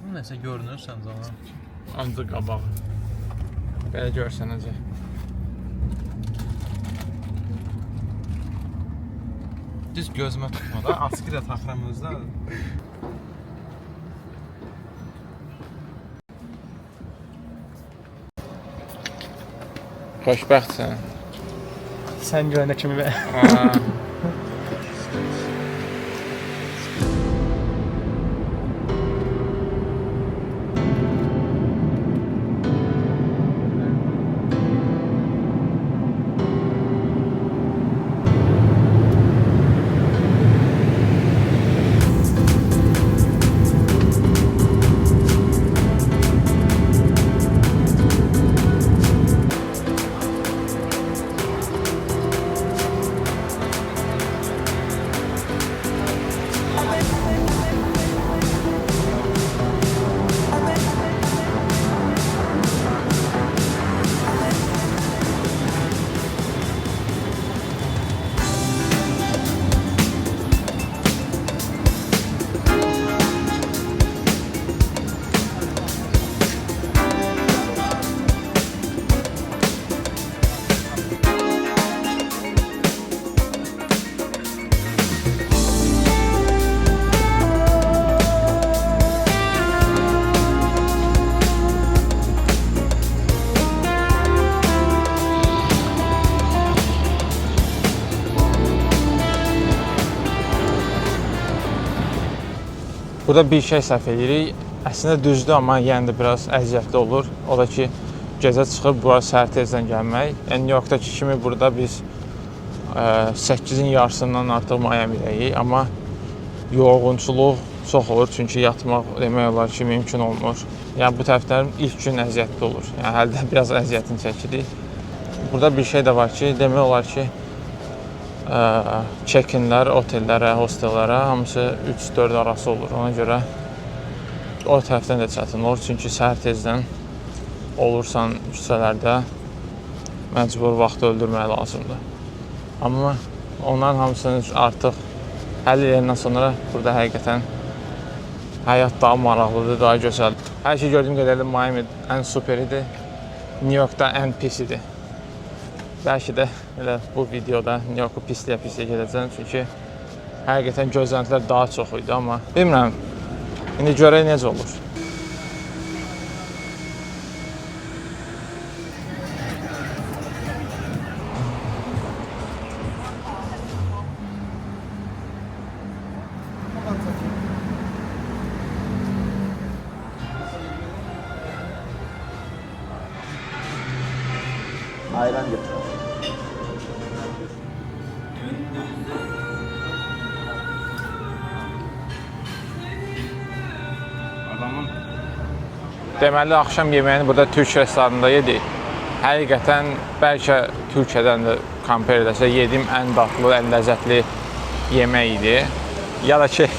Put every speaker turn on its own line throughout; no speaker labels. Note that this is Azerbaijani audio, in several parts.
Nəsə görünürsən zaman.
Ancaq qabağı. Belə görsən necə.
Düz gözümə tutma da, askı da taxıram özdə.
Xoşbəxtsən.
Sən görənə kimi və.
Burada bir şey səhv edirik. Əslində düzdür, amma yenə də biraz əziyyətli olur. O da ki, gecə çıxıb bura səhər tezdən gəlmək. Yəni New Yorkdakı kimi burada biz 8-in yarısından artıq Miami'dəyik, amma yorğunçuluq çox olur, çünki yatmaq demək olar ki, mümkün olmur. Yəni bu tərəflərim ilk gün əziyyətli olur. Yəni hələ də biraz əziyyətini çəkirik. Burada bir şey də var ki, demək olar ki, check-inlər otellərə, hostellərə hamısı 3-4 arası olur. Ona görə o tərəfdən də çətin olur. Çünki səhər tezdən olursan küçələrdə məcbur vaxt öldürmək lazımdır. Amma onların hamısını artıq həll edəndən sonra burada həqiqətən həyat daha maraqlıdır, daha gözəldir. Hər şey gördüyüm qədərlə Miami ən superidir, New Yorkda ən pisidir. Bəlkə də elə bu videoda New Yorku pisliyə gedəcəm, çünki həqiqətən gözləntilər daha çox idi, amma bilmirəm, indi görək necə olur.
Ayran götür.
Deməli, axşam yeməyini burada türk restoranında yedik. Həqiqətən, bəlkə Türkiyədən də compare edəsə, yediyim ən dadlı, ən ləzzətli yemək idi. Ya da ki,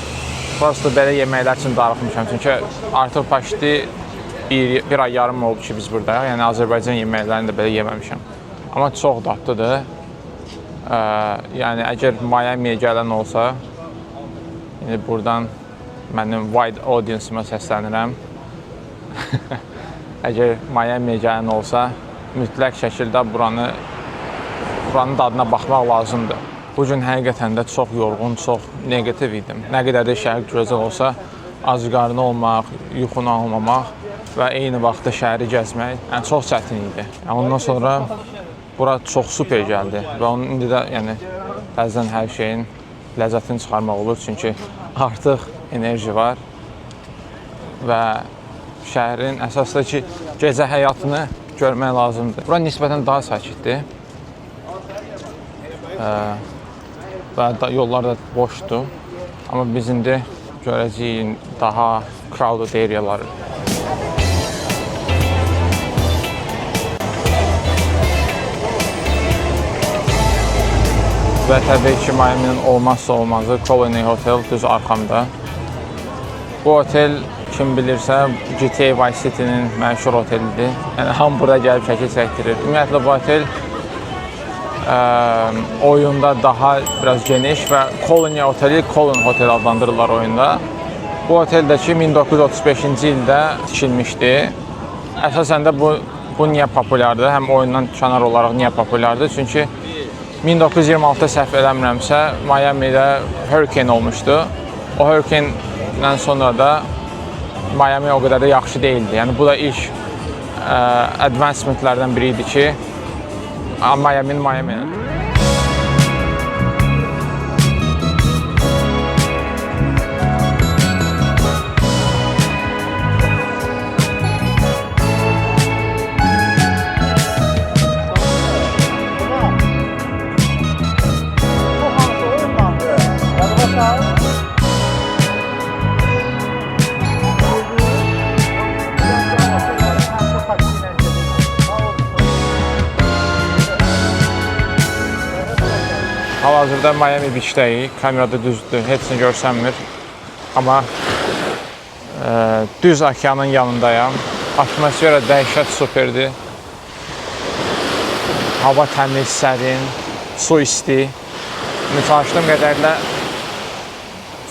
prosto belə yeməklər üçün darıxmışam. Çünki artıq paşti bir ay yarım oldu ki, biz buradayıq. Yəni, Azərbaycan yeməklərini də belə yeməmişəm. Amma çox dadlıdır. Yəni, əgər Miami'yə gələn olsa, buradan mənim wide audience-ıma səslənirəm. Əgər Miami'yə gələn olsa, mütləq şəkildə buranın dadına baxmaq lazımdır. Bu gün həqiqətən də çox yorğun, çox negativ idim. Nə qədər də şəhər gözəl olsa, acqarnı olmaq, yuxunu almamaq və eyni vaxtda şəhəri gəzmək çox çətin idi. Ondan sonra bura çox super gəldi və onun indi də bəzən hər şeyin ləzzətini çıxarmaq olur, çünki artıq enerji var və şəhərin əsasda ki, gecə həyatını görmək lazımdır. Bura nisbətən daha sakitdir və yollar da boşdur. Amma biz indi görəcəyik daha crowded areaları. Və təbii ki, Miami'nin olmazsa olmazı Colony Hotel düz arxamda. Bu otel kim bilirsə GTA Vice City'nin məşhur otelidir. Yəni hamı burada gəlib şəkil çəkdirir. Ümumiyyətlə bu otel oyunda daha biraz geniş və Colony Oteli Colon Hotel adlandırırlar oyunda. Bu Bu otel də ki 1935-ci ildə tikilmişdi. Əsasən də bu niyə populyardır? Həm oyundan kənar olaraq niyə populyardır? Çünki 1926-da səhv eləmirəmsə Miami'də hurricane olmuşdu. O hurricane-dən sonra da Miami o qədər də yaxşı değildi. Yəni bu da ilk advancementlərdən biri idi ki, Miami'nin Miami'dir. Hal-hazırda Miami Beach-dəyik. Kamerada düzdür, heç nə görsənmir. Amma düz okeanın yanındayam. Atmosfera dəhşət superdir. Hava təmiz, sərin, su isti. Çalışdığım qədərlə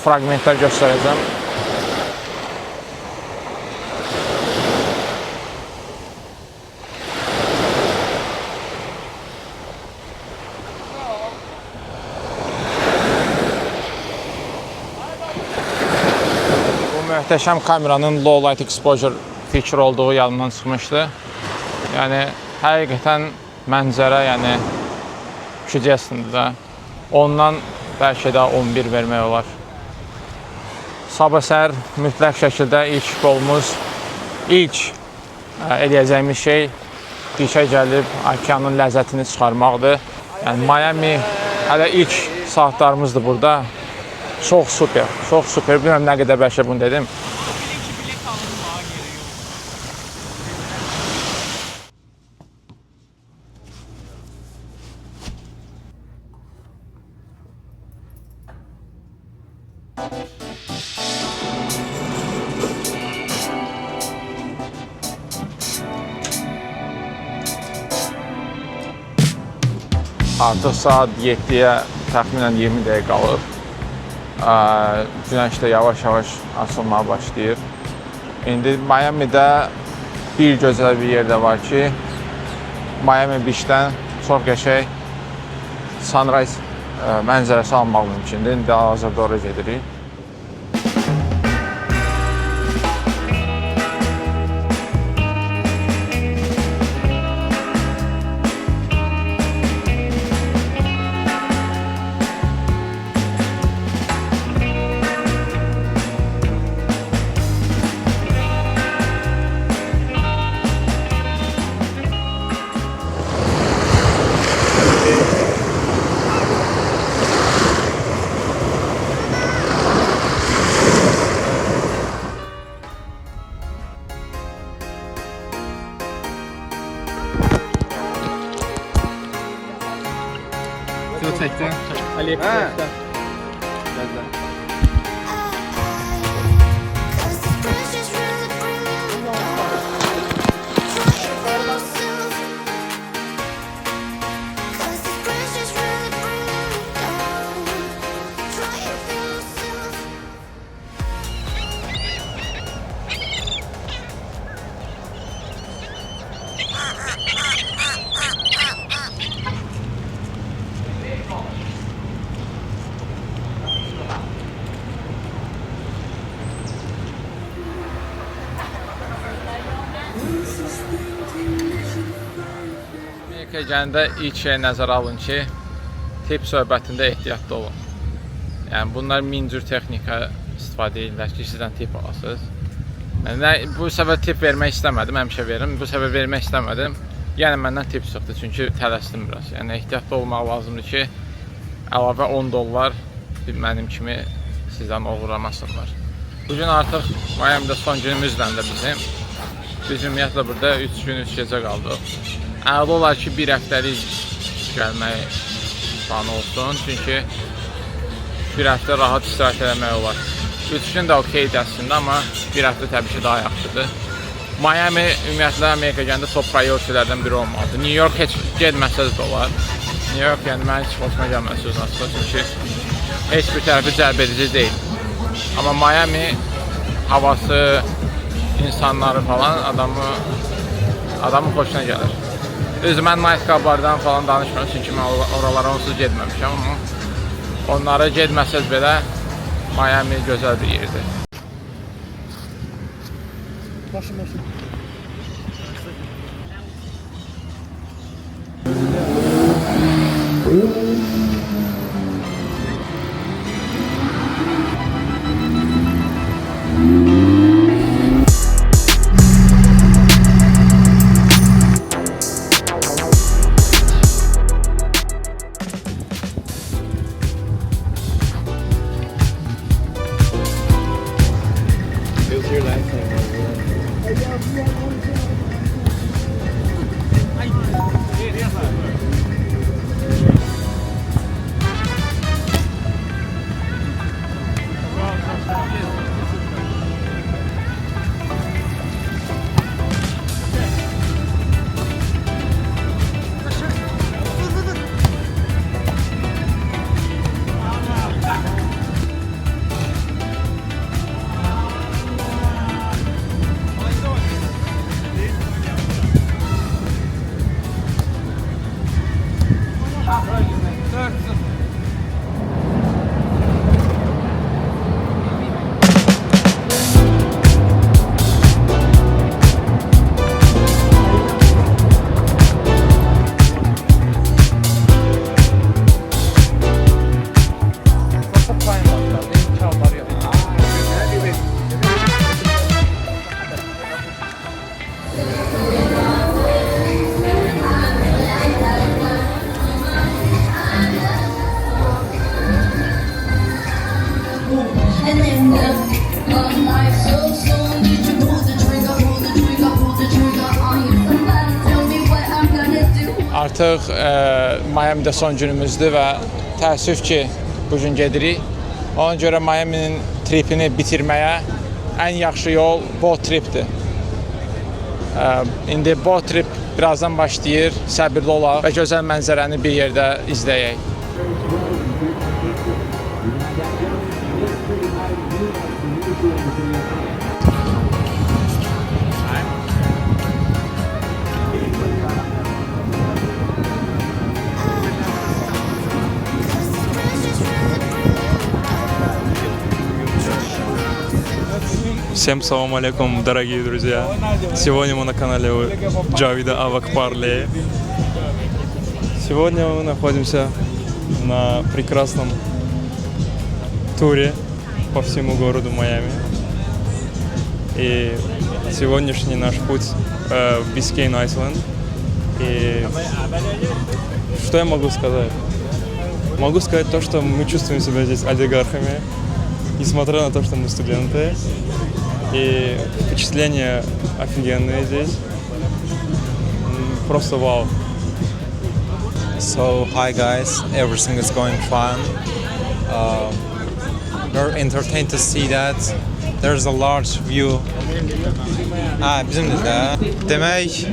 fragmentlər göstərəcəm. Möhtəşəm kameranın low light exposure feature olduğu yanından çıxmışdı. Yəni həqiqətən mənzərə, yəni şücəsində də. Ondan bəlkə də 11 vermək olar. Sabah səhər mütləq şəkildə ilk qolumuz, ilk eləyəcəyimiz şey beachə gəlib okeanın ləzzətini çıxarmaqdır. Yəni Miami hələ ilk saatlarımızdır burada. Çox super, çox super. Bilməm nə qədər bəlkə bunu dedim. Artıq saat 7-yə təxminən 20 dəqiqə qalıb. Günəş də yavaş-yavaş açılmağa başlayır. İndi Miami'də bir gözəl bir yer də var ki, Miami Beach-dən çox qəşəng sunrise mənzərəsi almaq mümkündür. İndi hazırda oraya gedirik.
Çəkdən.
AliExpress'dən.
Amerikaya gələndə ilk şey nəzərə alın ki, tip söhbətində ehtiyatlı olun. Yəni bunlar min cür texnika istifadə edirlər ki, sizdən tip alasınız. Bu səfər tip vermək istəmədim, həmişə verim. Bu səfər vermək istəmədim. Yəni məndən tip çıxdı, çünki tələsdim biraz. Yəni ehtiyatlı olmaq lazımdır ki, əlavə $10 mənim kimi sizdən uğramasınlar. Bugün artıq Miami'də son günümüzdən də bizim. Biz ümumiyyətlə burada 3 gün 3 gecə qaldıq. Əla olar ki, bir həftəlik gəlmək planı olsun, çünki bir həftə rahat istirahət eləmək olar. 3 gün də okeydir əslində, amma bir həftə təbii ki, daha yaxşıdır. Miami ümumiyyətlə Amerika gəndə top prioritilərdən biri olmalıdır. New York heç gedməsəz də olar. New York yəni mən heç xoşuma gəlməz söz aslında, çünki heç bir tərəfi cəlb edici deyil. Amma Miami havası, insanları falan adamın xoşuna gəlir. Düz mən night clublardan falan danışmıyorum çünki mən oralara onsuz getməmişəm, amma onlara getməsəz belə Miami gözəl bir yerdir.
Başım.
Artıq Miami'də son günümüzdür və təəssüf ki, bugün gedirik. Ona görə Miami'nin tripini bitirməyə ən yaxşı yol boat tripdir. İndi boat trip birazdan başlayır, səbirli olaq və gözəl mənzərəni bir yerdə izləyək.
Всем салам алейкум, дорогие друзья. Сегодня мы на канале Джавида Авакпарли. Сегодня мы находимся на прекрасном туре по всему городу Майами. И сегодняшний наш путь в Бискейн-Айленд. И что я могу сказать? Могу сказать то, что мы чувствуем себя здесь олигархами, несмотря на то, что мы студенты. И впечатления офигенные здесь. Просто вау.
So, hi guys, everything is going fine. We're entertained to see that there's a large view. Bizim də. Demək,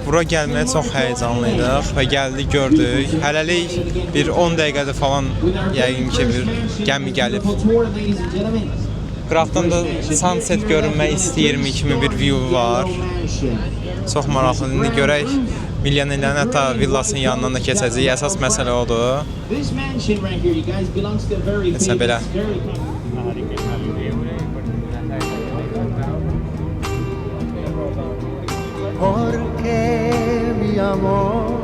bura gəlməyə çox həyecanlıydıq və gəldik, gördük. Hələlik bir 10 dəqiqədə falan yəqin ki bir gəmi gəlib. Qıraqdan da sunset görünmək istəyirmi kimi bir view var. Çox maraqlıdır. İndi görək, milyonerlərin hətta villasının yanından da keçəcək. Əsas məsələ odur. Nəsə belə.
Porque mi amor,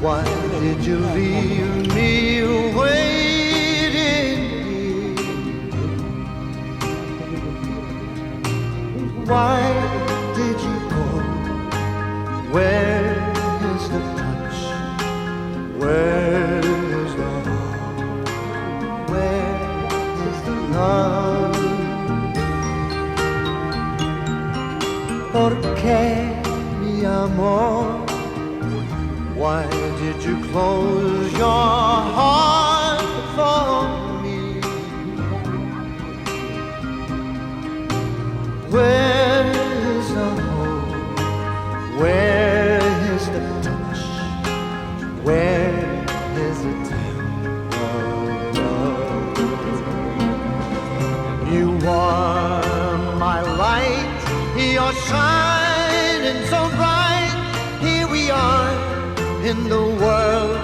why did you leave me waiting? Why did you go? Where is the touch? Where is the heart? Where is the love? Porque mi amor, why did you close your heart for me? Where is the hope? Where is the touch? Where is the tender love? You for my light. You're shining so bright. Here we are in the world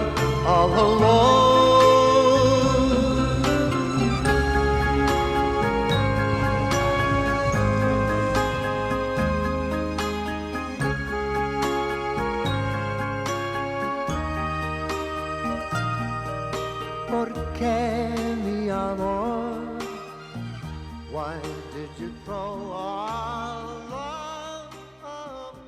all alone. ¿Por qué, mi amor? Why did you throw all love away?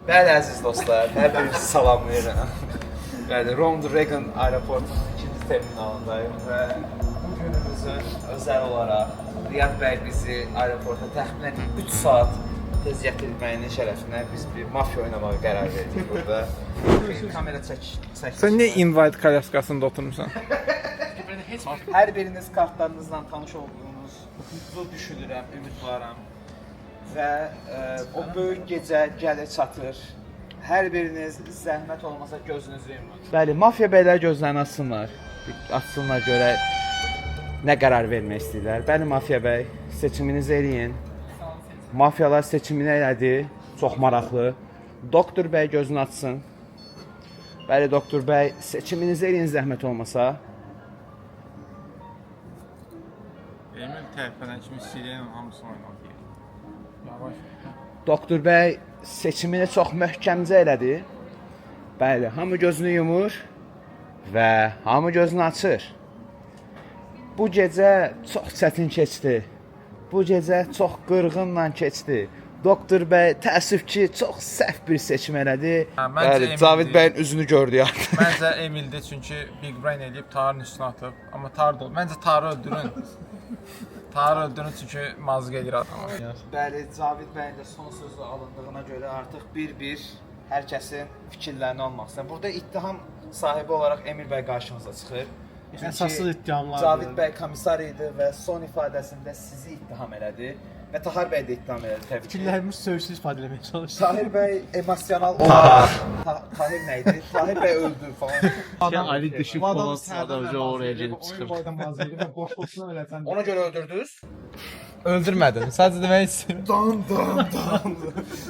Bəli, əziz dostlar, hər birinizi salamlayıram. Bəli, Ronald Reagan aeroportunun 2-ci terminalındayım və bu günümüzün özəl olaraq Riyad bəy bizi aeroporta təxminən 3 saat tez gətirməyinin şərəfinə biz bir mafiya oynamağa qərar verdik burada. Kamera çək.
Sən niyə invite kalyapskasında oturmuşsan?
Hər biriniz kartlarınızla tanış olduğunuzu düşünürəm, ümidvaram. Və o böyük gecə gəlir çatır. Hər biriniz zəhmət olmasa gözünüzü yumun. Bəli, mafiya bəylər gözlərini açsınlar. Açsınlar görə nə qərar vermək istəyirlər. Bəli, mafiya bəy, seçiminizi eləyin. Mafiyalar seçimini elədi. Çox maraqlı. Doktor bəy gözünü açsın. Bəli, doktor bəy, seçiminizi eləyin zəhmət olmasa.
Emil tərəfdən kimi siləyən hamısını oynadı.
Doktor bəy seçimini çox möhkəmcə elədi. Bəli, hamı gözünü yumur və hamı gözünü açır. Bu gecə çox çətin keçdi. Bu gecə çox qırğınla keçdi. Doktor bəy təəssüf ki, çox səhv bir seçim elədi. Bəli, Cavid bəyin üzünü gördü ya.
Məncə Emildir, çünki Big Brain eləyib Tarın üstünə atıb. Amma Tar da məncə Tarı öldürün. Tarı öldürün çünki mazıq edir adamı.
Bəli, Cavid bəyin də son sözü alındığına görə artıq bir-bir hər kəsin fikirlərini almaq istəyir. Burada ittiham sahibi olaraq Emil bəy qarşımıza çıxır.
Əsassız ittihamlardır.
Cavid bəy komissar idi və son ifadəsində sizi ittiham elədi və Tahir bəy də ittiham elədi təbii ki.
Fikirlərimiz sövsüz ifadə etməyə çalışır.
Tahir bəy emosional olaraq Tahir nə idi? Tahir bəy öldü falan.
Ali düşüb falan sadəcə oraya gedib çıxır.
Ona görə öldürdünüz?
Öldürmədim. Sadəcə demək istəyirəm.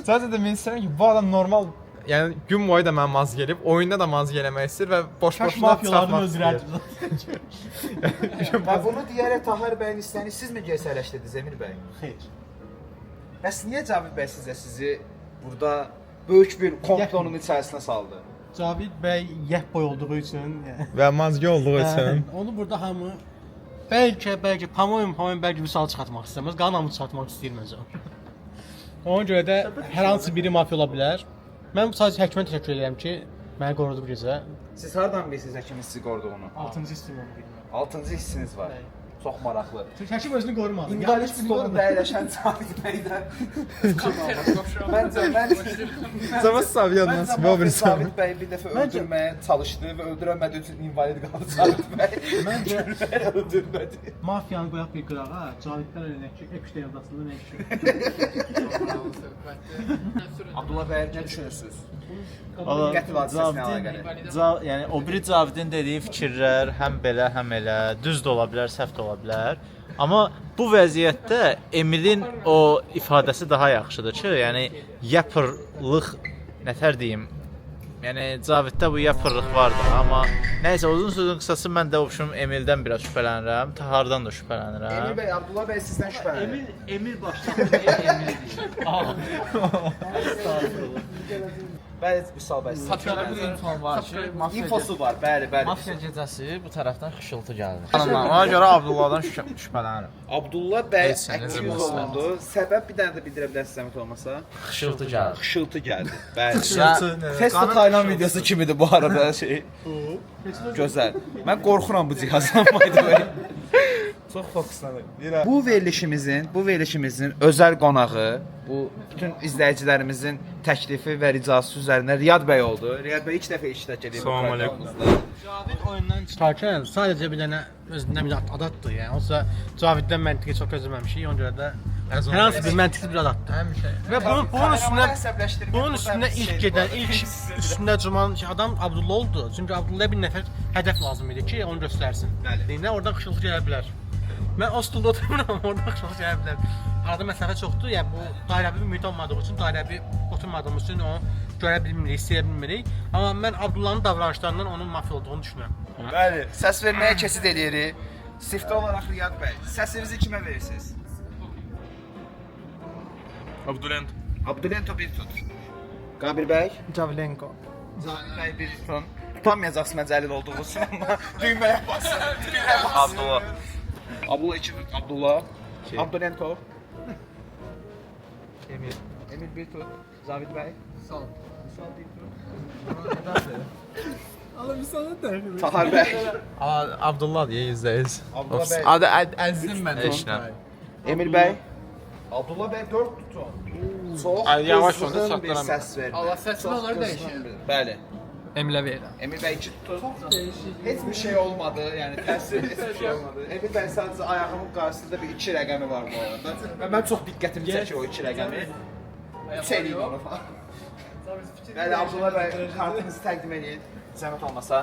Sadəcə demək istəyirəm ki, bu adam normal, yəni gün boyu da mən maz gəlib, oyunda da maz eləmək istəyir və boş-boşuna çıxartmaq istəyir.
Və bunu deyərək Tahir bəyin istəyini siz mi gərsələşdirdiniz Emil bəy?
Xeyr.
Bəs niyə Cavid bəy sizə sizi burada böyük bir komplonun içərisinə saldı?
Cavid bəy yəhboy olduğu üçün,
Və mazgə olduğu üçün.
onu burada hamı bəlkə Pamoyun bəlkə misal çıxartmaq istəməz, qalan hamı çıxartmaq istəyir məncə. Ona görə də hər hansı biri mafiya ola bilər. Mən sadəcə həkimə təşəkkür edirəm ki, məni qorudu bu gecə.
Siz hardan bilirsiniz həkimin sizi qoruduğunu?
6-cı hissim onu bilmirəm.
6-cı hissiniz var. Çox maraqlı.
Çünki həkim özünü qorumadı.
İnvalid stolunda əyləşən Cavid bəydən
Zaman Savyandan
Məncə Cavid bəy bir dəfə öldürməyə çalışdı və öldürəmədiyi üçün invalid qaldı Cavid bəy.
Məncə
öldürmədi.
mafiyanı qoyaq bir qırağa, Cavidlər elə ki, Epstein adasında nə işi?
Abdullah bəy nə düşünürsünüz?
Valla
Qətl hadisəsinə əlaqəli.
yəni o biri Cavidin dediyi fikirlər həm belə, həm elə düz də ola bilər, səhv də ola bilər. Amma bu vəziyyətdə Emilin o ifadəsi daha yaxşıdır ki, yəni yapırlıq nətər deyim? Yəni Caviddə bu yapırlıq vardı, amma nəysə uzun sözün qısası mən də obşum Emildən biraz şübhələnirəm, Tahardan da şübhələnirəm.
Emil bəy, Abdullah bəy sizdən şübhələnir.
Emil başlandı Emil
Bəli, Vüsal bəy.
Satırda bir infom var ki,
İnfosu var, bəli, bəli.
mafiya gecəsi bu tərəfdən xışıltı gəldi.
Ona görə Abdullahdan şübhələnirəm.
Abdullah bəy
Heç nə
aktiv
bilməz.
olundu. Səbəb bir dənə də bildirə bilərsiniz zəhmət olmasa.
Xışıltı gəldi.
Xışıltı gəldi. Bəli. Testo Taylan videosu kimidir bu arada şey. Gözəl. Mən qorxuram bu cihazdan mayda bəy. Çox fokuslanır. Bu verilişimizin özəl qonağı, bu bütün izləyicilərimizin təklifi və ricası üzərinə Riyad bəy oldu. Riyad bəy ilk dəfə iştirak edir.
Salam aleyküm.
Cavid oyundan çıxarkən sadəcə bir dənə özündən bir adatdır. Yəni onsuz Caviddən məntiqi çox gözləməmişik. Ona görə də hər hansı bir məntiqli bir adatdır. Və bunun üstünə ilk gedən, ilk üstündə cuman adam Abdullah oldu. Çünki Abdullah'a bir nəfər hədəf lazım idi ki, onu göstərsin. Deyinə oradan xışıltı gələ bilər. Mən o stulda oturmuram, oradan xışıltı gələ bilər. Arada məsafə çoxdur, yəni bu dairəvi mühit olmadığı üçün, dairəvi oturmadığımız üçün onu görə bilmirik, istəyə bilmirik. Amma mən Abdullahın davranışlarından onun mafiya olduğunu düşünürəm.
Bəli, səs verməyə keçid edirik. Siftə olaraq Riyad bəy, səsinizi kimə verirsiniz?
Abdulent.
Abdulento bir tut. Qabil bəy?
Cavilenko.
Cavid bəy bir tutun. Tutamayacaqsın mən Cəlil olduğu üçün, amma düyməyə basın.
Abdullah.
Abdullah 2 tut, Abdullah. Abdulento. Emil bir tut. Cavid bəy. Sağ ol. Tahar bəy.
Abdullah deyə %100.
Abdullah bəy.
Adı əzizim mən. Eşlə.
Emil bəy. Abdullah bəy 4 tutun. Çox
yavaş oldu,
qızğın bir
çatdıram.
səs verin.
Allah səsini onları dəyişir.
Bəli.
Emilə verirəm.
Emil bəy 2 tutun. Heç bir şey olmadı, yəni təsir heç bir şey olmadı. Emil bəy sadəcə ayağımın qarşısında bir 2 rəqəmi var bu arada. Və mən çox diqqətimi çəkir o 2 rəqəmi. 3 eləyim onu falan. Bəli, Abdullah bəy kartınızı təqdim edin. Zəhmət olmasa.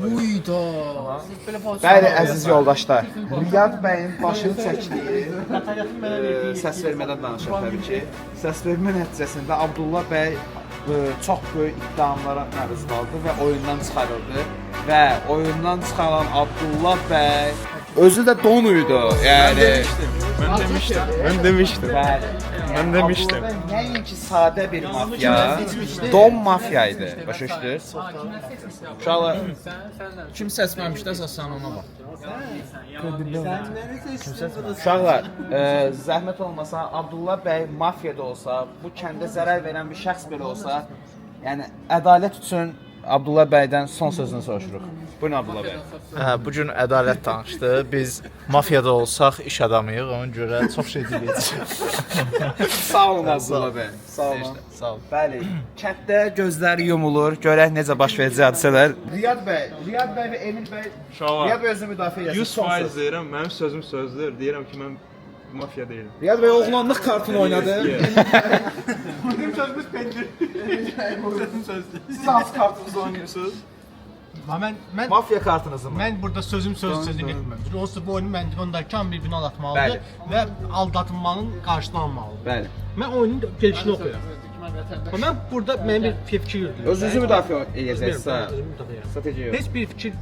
Uyda.
Bəli, əziz yoldaşlar. Riyad bəyin başını çəkdiyi səs vermədən danışaq təbii ki. Səs vermə nəticəsində Abdullah bəy çox böyük ittihamlara məruz qaldı və oyundan çıxarıldı. Və oyundan çıxaran Abdullah bəy özü də donuydu. Yəni
Ben demiştim.
bəli.
Ben demiştim.
Abdullah bəy nəinki sadə bir mafya, don mafya idi. Başa düşdünüz? Uşaqlar,
Kim səsməmişdəsə sən ona bax.
uşaqlar, zəhmət olmasa Abdullah bəy mafiyada olsa, bu kəndə zərər verən bir şəxs belə olsa, yəni ədalət üçün Abdullah bəydən son sözünü soruşuruq. Buyurun Abdullah bəy.
Bu gün ədalət danışdı. Biz mafiyada olsaq iş adamıyıq, ona görə çox şey deyəcəyik.
Sağ olun Abdullah bəy. Sağ olun.
Sağ ol.
Bəli, kənddə gözləri yumulur, görək necə baş verəcək hadisələr. Riyad bəy və Emil bəy, Riyad bəy özünü müdafiə edir.
100% deyirəm, mənim sözüm sözdür. Deyirəm ki, mən mafya deyiləm.
Riyad bəy oğlanlıq kartını oynadı. Siz hansı kartınızı oynuyorsunuz?
Mən
Mafya kartınızı mı?
Mən burada sözüm sözünü getmirəm. Onsuz bu oyunun məntiqində kam bir bina atmalıdır
Bəli.
və aldatılmanın qarşısını almalıdır.
Bəli.
Mən oyunun gəlişini oxuyuram. Mən burada mənim bir fikir yürüdüm.
Özünüzü müdafiə edəcəksiniz.
Özümü müdafiə edirəm.
Strateji yox.
Heç bir fikir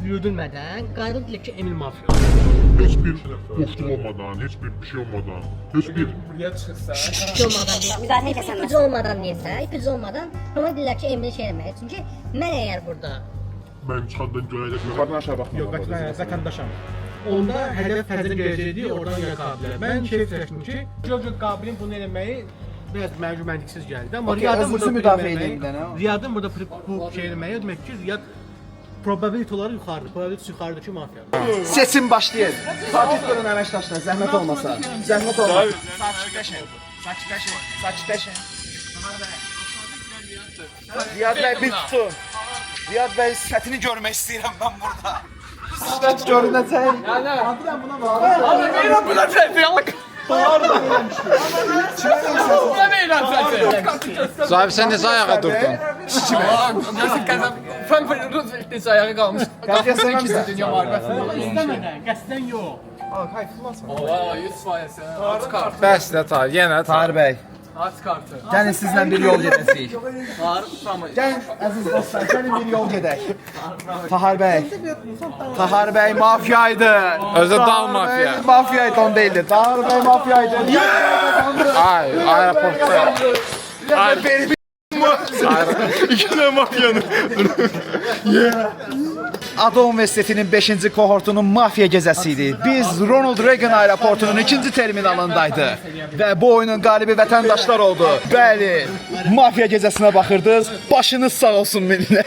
yürüdülmədən qayıdıb deyir ki, Emil mafya.
Heç bir qoxtum olmadan, heç bir şey olmadan, heç bir
İpucu olmadan müdafiə etsən, ipucu olmadan deyirsə, ipucu olmadan ona deyirlər ki, Emre şey eləməli. Çünki mən əgər burada
mən çıxandan görəcək.
Yuxarıdan aşağı baxma.
Yox, mən vətəndaşam. Onda hədəf fərqli gələcəkdir, oradan gələ qabilir. Mən şey fikirləşdim ki, Jojo qabilin bunu eləməyi biraz məncə məntiqsiz gəldi. Amma
Okey,
Riyadın
özünüzü
burada
müdafiə
eləməyi-
edin bir dənə.
Riyadın burada bu şey eləməyi demək ki, Riyad probability olaraq yuxarıdır. Probability yuxarıdakı mafiyadır.
Seçim başlayır. Sakit durun əməkdaşlar, zəhmət olmasa. Zəhmət olmasa. Sakitləşin. Riyad bəy bir tutun. Riyad bəy sifətini görmək istəyirəm mən burada. Sifət görünəcək.
Zabi sen necə ayağa durdun?
Frankfurt ayağa qalmış.
Qətiyyət sevməmsən.
Dünya müharibəsində.
İstəmədən, qəsdən yox.
Oha, 100%. Aç kart.
Bəs də tar, yenə tar.
Tahir bəy,
Aç kartı.
gəlin sizlə bir yol gedəcəyik.
Tamam.
Gəlin əziz dostlar, gəlin bir yol gedək. Tahir bəy mafyaydı.
Özü dal mafya.
Mafyaydı, on değildi. Tahir bəy mafyaydı.
Ay, aeroportda.
İki tane mafyanın.
Ada Universitetinin 5-ci kohortunun mafya gəzəsi idi. Biz Ronald Reagan aeroportunun 2-ci terminalındaydı və bu oyunun qalibi vətəndaşlar oldu. Bəli, mafya gəzəsinə baxırdınız. Başınız sağ olsun millə.